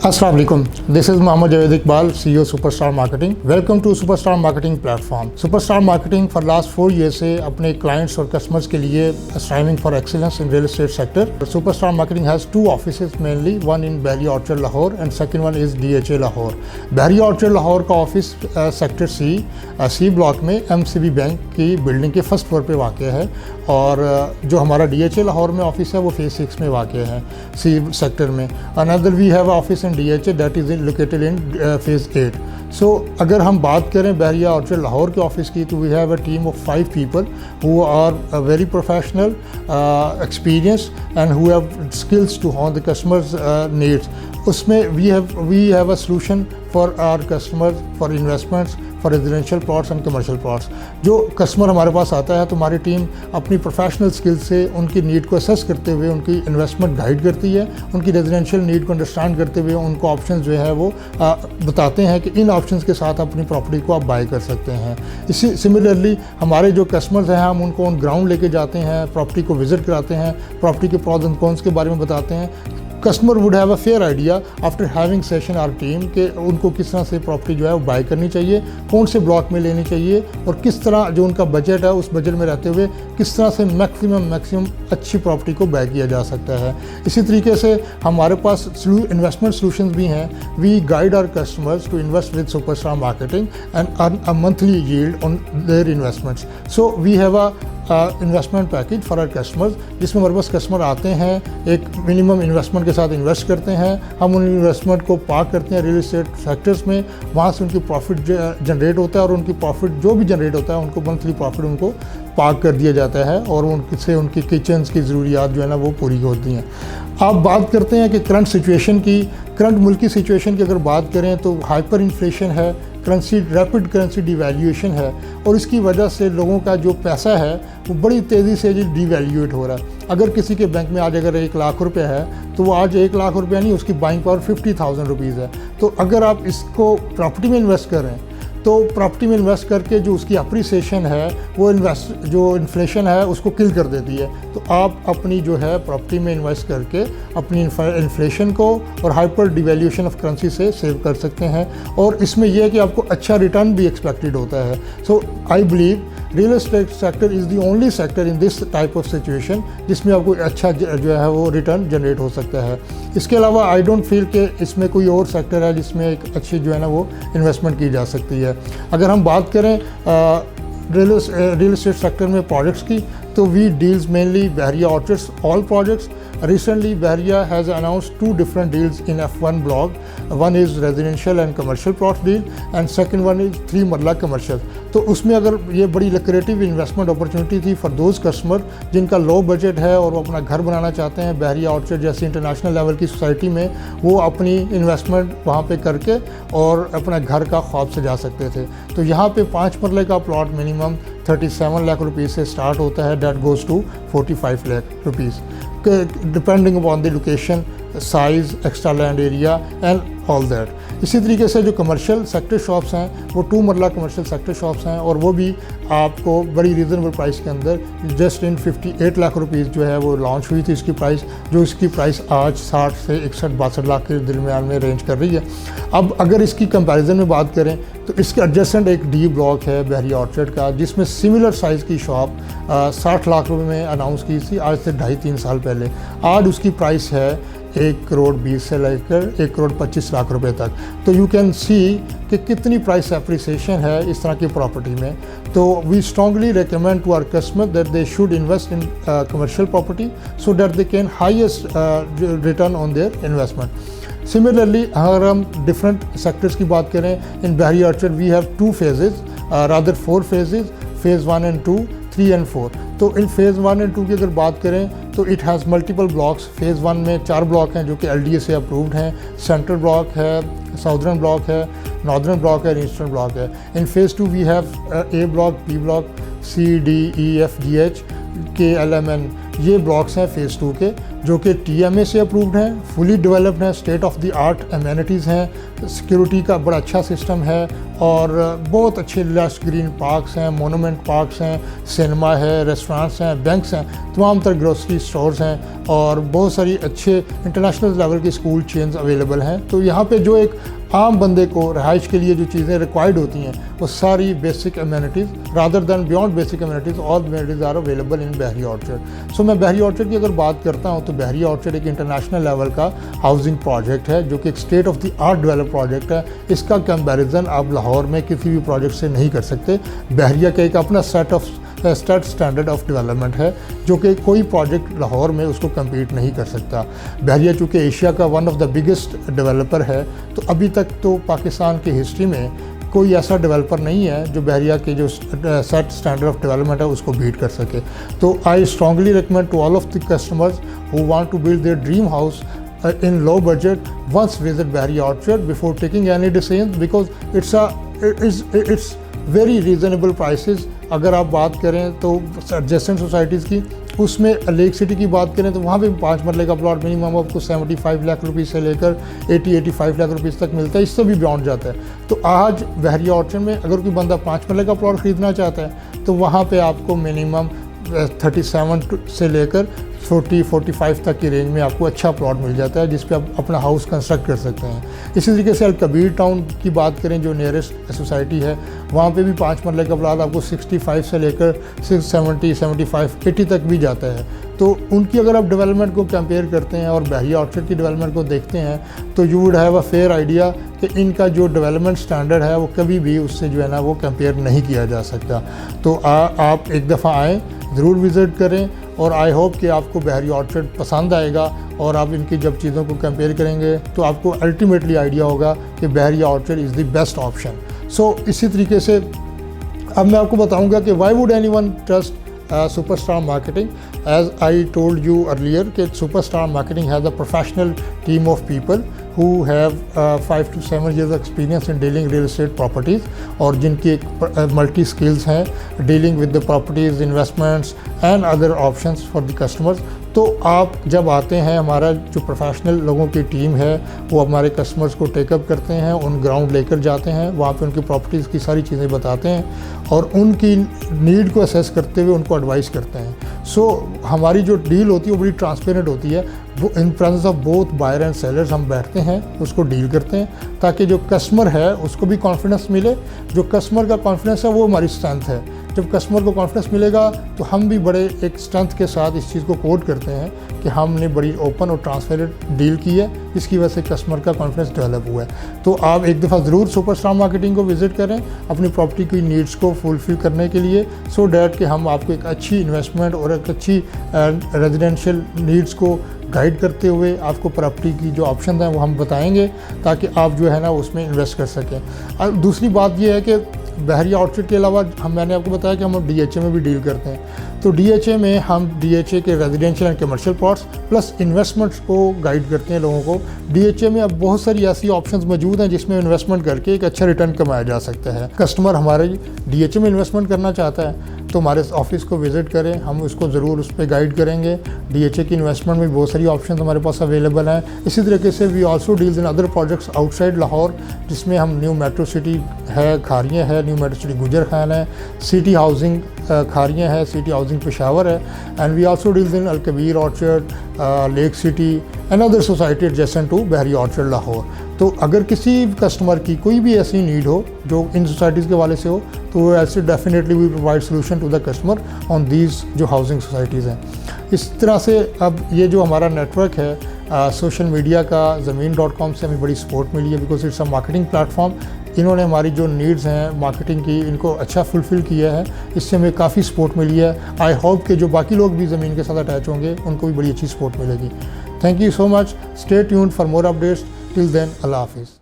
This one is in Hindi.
Assalamu alaikum. This is Mohammad Javed Iqbal, CEO Superstar Marketing. Welcome to Superstar Marketing Platform. Superstar Marketing for last 4 years से अपने clients और customers के लिए striving for excellence in real estate sector. Superstar Marketing has 2 offices mainly, one in Bahria Orchard Lahore and second one is DHA Lahore. Bahria Orchard Lahore का office sector C block में MCB बैंक की बिल्डिंग के फर्स्ट फ्लोर पे वाक़ है और जो हमारा DHA लाहौर में ऑफिस है वो फेज़ 6 में वाक़ है C सेक्टर में. Another we have office in DHA that is located in phase 8. So अगर हम बात करें बहरिया ऑर्चर्ड लाहौर के ऑफिस की तो we have a team of 5 people who are very professional, experience and who have skills to on the customers needs. उसमें we have a solution for our customers for investments for residential plots and commercial plots. जो कस्टमर हमारे पास आता है तो हमारी टीम अपनी प्रोफेशनल स्किल्स से उनकी नीड को असेस करते हुए उनकी इन्वेस्टमेंट गाइड करती है, उनकी रेजिडेंशियल नीड को अंडरस्टैंड करते हुए उनको ऑप्शंस जो है वो बताते हैं कि इन ऑप्शंस के साथ अपनी प्रॉपर्टी को आप बाय कर सकते हैं. इसी सिमिलरली हमारे जो कस्टमर्स हैं हम उनको ऑन ग्राउंड लेके जाते हैं, प्रॉपर्टी को विज़िट कराते हैं, प्रॉपर्टी के प्रॉस एंड कॉन्स के बारे में बताते हैं. Customer would have a fair idea after having session our team कि उनको किस तरह से प्रॉपर्टी जो है वो बाय करनी चाहिए, कौन से ब्लॉक में लेनी चाहिए और किस तरह जो उनका बजट है उस बजट में रहते हुए किस तरह से मैक्सिमम अच्छी प्रॉपर्टी को बाय किया जा सकता है. इसी तरीके से हमारे पास इन्वेस्टमेंट सोल्यूशंस भी हैं. We guide our customers to invest with superstar marketing and earn a monthly yield on their investments. So we have a investment package for our customers जिसमें हमारे पास कस्टमर आते हैं, एक मिनिमम इन्वेस्टमेंट के साथ इन्वेस्ट करते हैं, हम उन इन्वेस्टमेंट को पार्क करते हैं रियल इस्टेट सेक्टर्स में, वहाँ से उनकी प्रॉफिट जनरेट होता है और उनकी प्रॉफिट जो भी जनरेट होता है उनको मंथली प्रॉफिट उनको पार्क कर दिया जाता है और उनसे उनकी किचन्स की ज़रूरियात जो है ना वो पूरी होती हैं. आप बात करते हैं कि करंट सिचुएशन की, करंट मुल्क की सिचुएशन की अगर बात करें तो हाइपर इन्फ्लेशन है, रैपिड करेंसी डिवैल्यूएशन है और इसकी वजह से लोगों का जो पैसा है वो बड़ी तेज़ी से डिवैल्यूएट हो रहा है. अगर किसी के बैंक में आज अगर 1 लाख रुपये है तो वो आज 1 लाख रुपया नहीं, उसकी बाइंग पावर 50,000 रुपीज़ है. तो अगर आप इसको प्रॉपर्टी में इन्वेस्ट करें तो प्रॉपर्टी में इन्वेस्ट करके जो उसकी अप्रिसिएशन है वो जो इन्फ्लेशन है उसको किल कर देती है. तो आप अपनी जो है प्रॉपर्टी में इन्वेस्ट करके अपनी इन्फ्लेशन को और हाइपर डिवैल्यूएशन ऑफ करेंसी से सेव कर सकते हैं और इसमें यह है कि आपको अच्छा रिटर्न भी एक्सपेक्टेड होता है. So I believe real estate sector is the only sector in this type of situation जिसमें आपको अच्छा जो है वो रिटर्न जनरेट हो सकता है. इसके अलावा आई डोंट फील कि इसमें कोई और सेक्टर है जिसमें एक अच्छी जो है ना वो इन्वेस्टमेंट की जा सकती है. अगर हम बात करें रियल एस्टेट सेक्टर में प्रोजेक्ट्स की तो we deals mainly Bahria orchards all projects. Recently, Bahria has announced 2 different deals in F1 block. One is residential and commercial plot deal, and second one is 3 मरला commercial. तो उसमें अगर ये बड़ी लक्रेटिव इन्वेस्टमेंट अपॉर्चुनिटी थी फॉर दोज कस्टमर जिनका लो बजट है और वो अपना घर बनाना चाहते हैं बहरिया ऑर्चर्ड जैसी इंटरनेशनल लेवल की सोसाइटी में, वो अपनी इन्वेस्टमेंट वहाँ पे करके और अपना घर का ख्वाब सजा सकते थे. तो यहाँ पे 5 मरले का प्लॉट मिनिमम 37 लाख रुपीज़ से स्टार्ट होता है, that goes to 45 lakh rupees depending upon the location, size, extra land area and all that. इसी तरीके से जो कमर्शियल सेक्टर शॉप्स हैं वो 2 मरला कमर्शियल सेक्टर शॉप्स हैं और वो भी आपको बड़ी रीज़नेबल प्राइस के अंदर जस्ट इन 58 लाख रुपीज़ जो है वो लॉन्च हुई थी इसकी प्राइस, जो इसकी प्राइस आज 60 से 61-62 लाख के दरमियान में रेंज कर रही है. अब अगर इसकी कंपैरिजन में बात करें तो इसके एडजेसेंट एक डी ब्लॉक है बहरिया ऑर्चर्ड का जिसमें सिमिलर साइज़ की शॉप 60 लाख रुपए में अनाउंस की थी आज से 2.5-3 साल पहले. आज उसकी प्राइस है 1 करोड़ 20 से लेकर 1 करोड़ 25 लाख रुपए तक. तो यू कैन सी कि कितनी प्राइस अप्रिसिएशन है इस तरह की प्रॉपर्टी में. तो we strongly recommend to our customer that they should invest in commercial property so that they can highest return on their investment. Similarly अगर हम डिफरेंट सेक्टर्स की बात करें in Bahria Orchard we have 2 phases, rather 4 phases, phase 1 and 2, 3 and 4. तो इन फेज़ 1 and 2 की अगर बात करें तो it has multiple blocks. Phase 1 में 4 ब्लॉक हैं जो कि LDA से अप्रूव्ड हैं. सेंट्रल ब्लॉक है, साउदर्न ब्लॉक है, नॉर्दर्न ब्लॉक है, ईस्टर्न ब्लॉक है. In phase 2 we have A block, B block, C, D, E, F, G, H, K, L, M, N ये ब्लॉक्स हैं फ़ेज़ 2 के, जो कि TMA से अप्रूव्ड हैं, फुली डेवलप्ड हैं, state of the art amenities हैं, सिक्योरिटी का बड़ा अच्छा सिस्टम है और बहुत अच्छे लश ग्रीन पार्क्स हैं, मोनूमेंट पार्क्स हैं, सिनेमा है, रेस्टोरेंट्स हैं, बैंक्स हैं, तमाम तरह ग्रोसरी स्टोर्स हैं और बहुत सारी अच्छे इंटरनेशनल लेवल की स्कूल चेन्स अवेलेबल हैं। तो यहाँ पे जो एक आम बंदे को रहाइश के लिए जो चीज़ें रिक्वायर्ड होती हैं वो सारी basic amenities rather than beyond basic amenities, all amenities are available in Bahria Orchard. So मैं बहरिया ऑर्चर्ड की अगर बात करता हूँ तो बहरिया ऑर्चर्ड एक इंटरनेशनल लेवल का हाउसिंग प्रोजेक्ट है जो कि एक state of the art develop project है। इसका कंपैरिजन आप लाहौर में किसी भी प्रोजेक्ट से नहीं कर सकते। बहरिया का एक अपना सेट स्टैंडर्ड ऑफ डेवलपमेंट है जो कि कोई प्रोजेक्ट लाहौर में उसको कम्पीट नहीं कर सकता। बहरिया चूँकि एशिया का one of the biggest developer है, तो अभी तक तो पाकिस्तान की हिस्ट्री में कोई ऐसा डेवलपर नहीं है जो बहरिया के जो सेट स्टैंडर्ड ऑफ डेवलपमेंट है उसको बीट कर सके। तो I strongly recommend to all of the customers who want to build their dream house in low budget, once visit Bahriya Orchard before taking any decision because it's very reasonable prices। अगर आप बात करें तो एडजेसेंट सोसाइटीज़ की, उसमें लेक सिटी की बात करें तो वहाँ पे 5 मरले का प्लॉट मिनिमम आपको 75 लाख रुपीज़ से लेकर 80-85 लाख रुपीज़ तक मिलता है, इससे भी बियॉन्ड जाता है। तो आज बहरिया ऑर्चर्ड में अगर कोई बंदा 5 मरले का प्लॉट ख़रीदना चाहता है तो वहाँ पे आपको मिनिमम 37 से लेकर 40-45 तक की रेंज में आपको अच्छा प्लॉट मिल जाता है जिस पे आप अपना हाउस कंस्ट्रक्ट कर सकते हैं। इसी तरीके से अलकबीर टाउन की बात करें जो नियरेस्ट सोसाइटी है, वहाँ पे भी 5 मरले का प्लॉट आपको 65 से लेकर 70, 75, 80 तक भी जाता है। तो उनकी अगर आप डेवलपमेंट को कंपेयर करते हैं और बहरिया ऑर्चर्ड की डेवलपमेंट को देखते हैं तो you would have a fair idea कि इनका जो डेवलपमेंट स्टैंडर्ड है वो कभी भी उससे जो है ना वो कंपेयर नहीं किया जा सकता। तो आप एक दफ़ा आएँ, ज़रूर विज़िट करें और आई होप कि आपको बहरिया ऑर्चर्ड पसंद आएगा और आप इनकी जब चीज़ों को कंपेयर करेंगे तो आपको अल्टीमेटली आइडिया होगा कि Bahria Orchard is the best option. So इसी तरीके से अब मैं आपको बताऊंगा कि why would anyone trust Superstar Marketing। As I told you earlier कि Superstar Marketing has a professional team of people who have 5 to 7 years experience in dealing real estate properties और जिनकी एक मल्टी स्किल्स हैं dealing with the properties, investments and other options for the customers. तो आप जब आते हैं, हमारा जो प्रोफेशनल लोगों की टीम है वो हमारे कस्टमर्स को टेकअप करते हैं, उन ग्राउंड लेकर जाते हैं, वहाँ पे उनकी प्रॉपर्टीज़ की सारी चीज़ें बताते हैं और उनकी नीड को असेस करते हुए उनको एडवाइस करते हैं। सो हमारी जो डील होती है वो बड़ी ट्रांसपेरेंट होती है। वो in presence of both buyer and sellers हम बैठते हैं, उसको डील करते हैं ताकि जो कस्टमर है उसको भी कॉन्फिडेंस मिले। जो कस्टमर का कॉन्फिडेंस है वो हमारी स्ट्रेंथ है। जब कस्टमर को कॉन्फिडेंस मिलेगा तो हम भी बड़े एक स्ट्रेंथ के साथ इस चीज़ को कोट करते हैं कि हमने बड़ी ओपन और ट्रांसपेरेंट डील की है, इसकी वजह से कस्टमर का कॉन्फिडेंस डेवलप हुआ है। तो आप एक दफ़ा ज़रूर सुपरस्टार मार्केटिंग को विज़िट करें अपनी प्रॉपर्टी की नीड्स को फुलफ़िल करने के लिए, सो डैट कि हम आपको एक अच्छी इन्वेस्टमेंट और एक अच्छी रेजिडेंशियल नीड्स को गाइड करते हुए आपको प्रॉपर्टी की जो ऑप्शन हैं वो हम बताएंगे ताकि आप जो है ना उसमें इन्वेस्ट कर सकें। और दूसरी बात ये है कि बहरिया ऑर्चर्ड के अलावा मैंने आपको बताया कि हम DHA में भी डील करते हैं। तो DHA में हम DHA के residential and commercial plots plus investments को गाइड करते हैं लोगों को। DHA में अब बहुत सारी ऐसी ऑप्शंस मौजूद हैं जिसमें इन्वेस्टमेंट करके एक अच्छा रिटर्न कमाया जा सकता है। कस्टमर हमारे DHA में इन्वेस्टमेंट करना चाहता है तो हमारे ऑफिस को विज़िट करें, हम उसको ज़रूर उस पर गाइड करेंगे। DHA की इन्वेस्टमेंट में बहुत सारी ऑप्शन हमारे पास अवेलेबल हैं। इसी तरीके से we also deals in other projects outside Lahore, जिसमें हम न्यू मेट्रो सिटी है खारियाँ है, न्यू मेट्रो सिटी गुजर खान है, सिटी हाउसिंग खारियाँ है, सिटी हाउसिंग पेशावर है, and we also deals in Alkabir orchard, lake city and other society adjacent to Bahria orchard Lahore. तो अगर किसी कस्टमर की कोई भी ऐसी नीड हो जो इन सोसाइटीज़ के वाले से हो तो ऐसे definitely we provide solution to the customer on these जो हाउसिंग सोसाइटीज़ हैं। इस तरह से अब ये जो हमारा नेटवर्क है सोशल मीडिया का ज़मीन.com से हमें बड़ी सपोर्ट मिली है because it's a marketing platform. इन्होंने हमारी जो नीड्स हैं मार्केटिंग की इनको अच्छा फुलफ़िल किया है, इससे हमें काफ़ी सपोर्ट मिली है। आई होप कि जो बाकी लोग भी ज़मीन के साथ अटैच होंगे उनको भी बड़ी अच्छी सपोर्ट मिलेगी। Thank you so much. Stay tuned for more updates. Till then, अल्लाह हाफिज़।